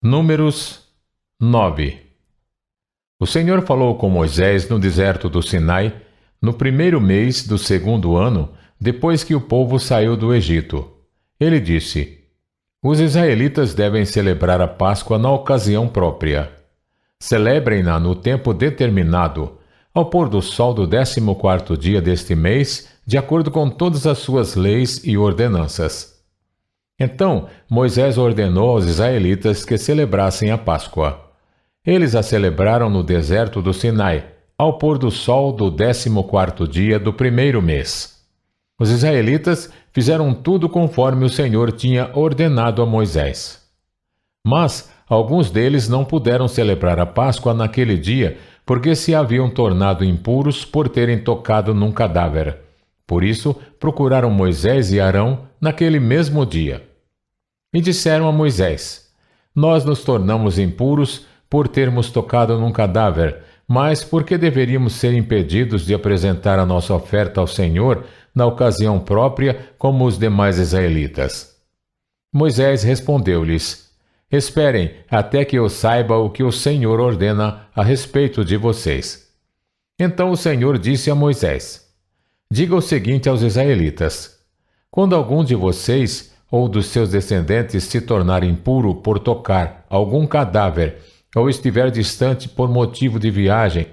Números 9. O Senhor falou com Moisés no deserto do Sinai, no primeiro mês do segundo ano, depois que o povo saiu do Egito. Ele disse: Os israelitas devem celebrar a Páscoa na ocasião própria. Celebrem-na no tempo determinado, ao pôr do sol do 14º dia deste mês, de acordo com todas as suas leis e ordenanças. Então Moisés ordenou aos israelitas que celebrassem a Páscoa. Eles a celebraram no deserto do Sinai, ao pôr do sol do 14º dia do primeiro mês. Os israelitas fizeram tudo conforme o Senhor tinha ordenado a Moisés. Mas alguns deles não puderam celebrar a Páscoa naquele dia, porque se haviam tornado impuros por terem tocado num cadáver. Por isso, procuraram Moisés e Arão naquele mesmo dia. E disseram a Moisés: Nós nos tornamos impuros por termos tocado num cadáver, mas por que deveríamos ser impedidos de apresentar a nossa oferta ao Senhor na ocasião própria como os demais israelitas? Moisés respondeu-lhes: Esperem até que eu saiba o que o Senhor ordena a respeito de vocês. Então o Senhor disse a Moisés: Diga o seguinte aos israelitas: Quando algum de vocês ou dos seus descendentes se tornar impuro por tocar algum cadáver ou estiver distante por motivo de viagem,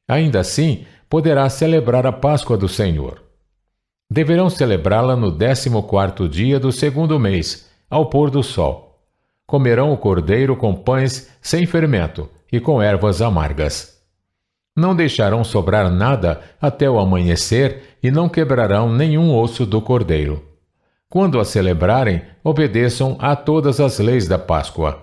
ainda assim poderá celebrar a Páscoa do Senhor. Deverão celebrá-la no 14º dia do segundo mês, ao pôr do sol. Comerão o cordeiro com pães sem fermento e com ervas amargas. Não deixarão sobrar nada até o amanhecer e não quebrarão nenhum osso do cordeiro. Quando a celebrarem, obedeçam a todas as leis da Páscoa.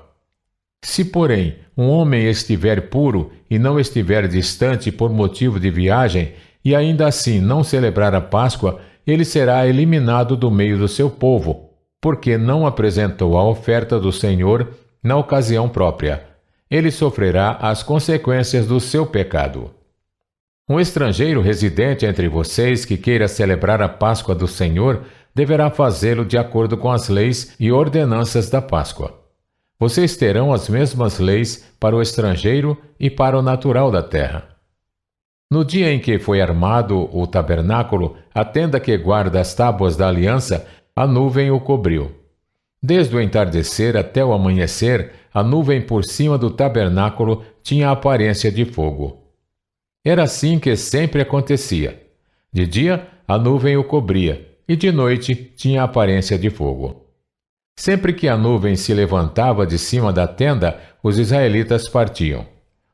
Se, porém, um homem estiver puro e não estiver distante por motivo de viagem, e ainda assim não celebrar a Páscoa, ele será eliminado do meio do seu povo, porque não apresentou a oferta do Senhor na ocasião própria. Ele sofrerá as consequências do seu pecado. Um estrangeiro residente entre vocês que queira celebrar a Páscoa do Senhor deverá fazê-lo de acordo com as leis e ordenanças da Páscoa. Vocês terão as mesmas leis para o estrangeiro e para o natural da terra. No dia em que foi armado o tabernáculo, a tenda que guarda as tábuas da aliança, a nuvem o cobriu. Desde o entardecer até o amanhecer, a nuvem por cima do tabernáculo tinha a aparência de fogo. Era assim que sempre acontecia. De dia, a nuvem o cobria, e de noite tinha a aparência de fogo. Sempre que a nuvem se levantava de cima da tenda, os israelitas partiam.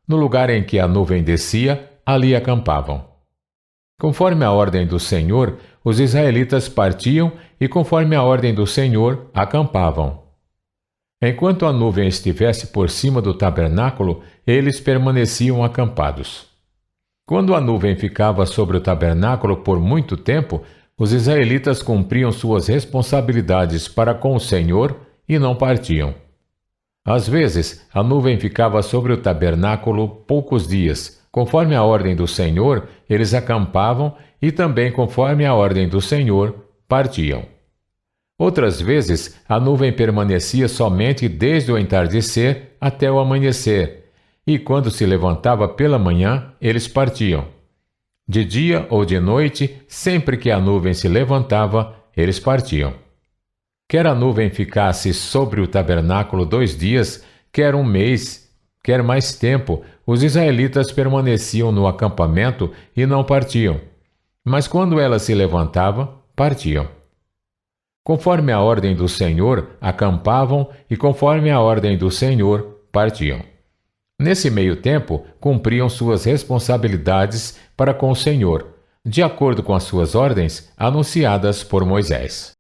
No lugar em que a nuvem descia, ali acampavam. Conforme a ordem do Senhor, os israelitas partiam e, conforme a ordem do Senhor, acampavam. Enquanto a nuvem estivesse por cima do tabernáculo, eles permaneciam acampados. Quando a nuvem ficava sobre o tabernáculo por muito tempo, os israelitas cumpriam suas responsabilidades para com o Senhor e não partiam. Às vezes, a nuvem ficava sobre o tabernáculo poucos dias. Conforme a ordem do Senhor, eles acampavam e também conforme a ordem do Senhor, partiam. Outras vezes, a nuvem permanecia somente desde o entardecer até o amanhecer, e quando se levantava pela manhã, eles partiam. De dia ou de noite, sempre que a nuvem se levantava, eles partiam. Quer a nuvem ficasse sobre o tabernáculo 2 dias, quer um mês, quer mais tempo, os israelitas permaneciam no acampamento e não partiam. Mas quando ela se levantava, partiam. Conforme a ordem do Senhor, acampavam e conforme a ordem do Senhor, partiam. Nesse meio tempo, cumpriam suas responsabilidades para com o Senhor, de acordo com as suas ordens anunciadas por Moisés.